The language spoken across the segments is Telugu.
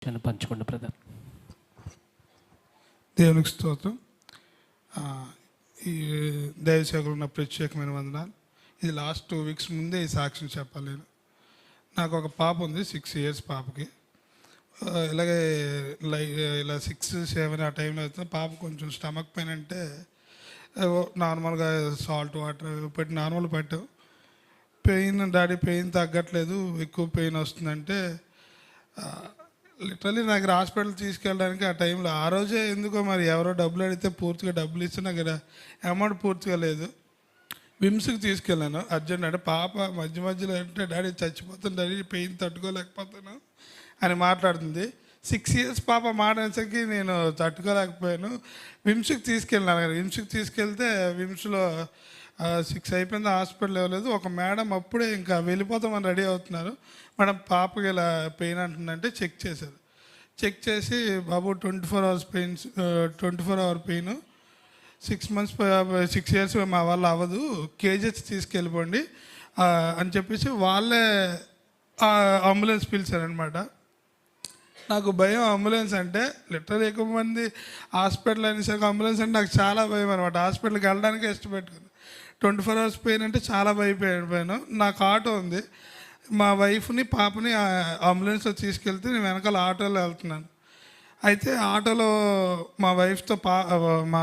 సాక్ష్యాన్ని పంచుకోండి బ్రదర్. దేవునికి స్తోత్రం. ఈ దైవసేవకులు ఉన్న ప్రత్యేకమైన వందనాలు. ఇది లాస్ట్ 2 weeks ముందే ఈ సాక్ష్యం చెప్పాలి నేను. నాకు ఒక పాప ఉంది, 6 years పాపకి. ఇలాగే ఇలా 6-7 ఆ టైంలో అవుతుంది. పాప కొంచెం స్టమక్ పెయిన్ అంటే నార్మల్గా సాల్ట్ వాటర్ పెట్టి నార్మల్ పెట్టావు. పెయిన్ డాడీ పెయిన్ తగ్గట్లేదు, ఎక్కువ పెయిన్ వస్తుందంటే లిటరలీ నాకు హాస్పిటల్ తీసుకెళ్ళడానికి ఆ టైంలో ఆ రోజే ఎందుకో మరి ఎవరో డబ్బులు అడిగితే పూర్తిగా డబ్బులు ఇస్తే నాకు అమౌంట్ పూర్తిగా లేదు. విమ్స్కి తీసుకెళ్ళాను అర్జెంట్. అంటే పాప మధ్య మధ్యలో అంటే డాడీ చచ్చిపోతాను, డాడీ పెయిన్ తట్టుకోలేకపోతాను అని మాట్లాడుతుంది. 6 years పాప మాట్లాడేసరికి నేను తట్టుకోలేకపోయాను. విమ్స్కి తీసుకెళ్ళాను. విమ్స్కి తీసుకెళ్తే విమ్స్లో 6 అయిపోయింది, హాస్పిటల్ ఇవ్వలేదు. ఒక మేడం అప్పుడే ఇంకా వెళ్ళిపోతామని రెడీ అవుతున్నారు. మేడం పాపకి ఇలా పెయిన్ అంటుందంటే చెక్ చేశారు. చెక్ చేసి బాబు 24 hours pains, 24 hour pain, 6 months 6 years మా వల్ల అవ్వదు, కేజెస్ తీసుకెళ్ళిపోండి అని చెప్పేసి వాళ్ళే అంబులెన్స్ పిలిచారనమాట. నాకు భయం అంబులెన్స్ అంటే. లిటరల్ ఎక్కువ మంది హాస్పిటల్ అనేసరికి అంబులెన్స్ అంటే నాకు చాలా భయం అనమాట. హాస్పిటల్కి వెళ్ళడానికి ఇష్టపెట్టుకుని 24 hours పెయిన్ అంటే చాలా భయపడిపోయాను. నాకు ఆటో ఉంది, మా వైఫ్ని పాపని అంబులెన్స్లో తీసుకెళ్తే నేను వెనకాల ఆటోలో వెళ్తున్నాను. అయితే ఆటోలో మా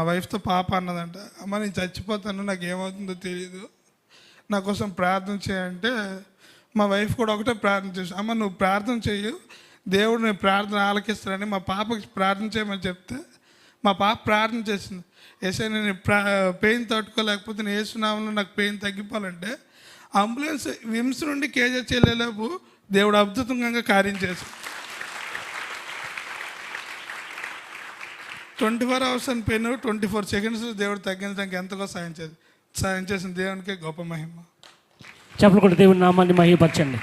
వైఫ్తో పాప అన్నదంట, అమ్మ నేను చచ్చిపోతాను, నాకు ఏమవుతుందో తెలియదు, నా కోసం ప్రార్థన చేయంటే మా వైఫ్ కూడా ఒకటే ప్రార్థన చేసి, అమ్మ నువ్వు ప్రార్థన చెయ్యి, దేవుడు నేను ప్రార్థన ఆలకిస్తాడని మా పాపకి ప్రార్థన చేయమని చెప్తే మా పాప ప్రార్థన చేసింది. ఏసై నేను పెయిన్ తట్టుకోలేకపోతే నేను యేసునామములో నాకు పెయిన్ తగ్గిపోవాలంటే అంబులెన్స్ విమ్స్ నుండి కేజెస్ వెళ్ళేలోపు దేవుడు అద్భుతంగా కార్యం చేశాడు. 24 hours అని పెయిన్ 24 seconds దేవుడు తగ్గించడానికి ఎంతగా సాయం చేసిన దేవునికే గొప్ప మహిమ. చెప్పకుండా దేవుని నామాన్ని మహిమపరచండి.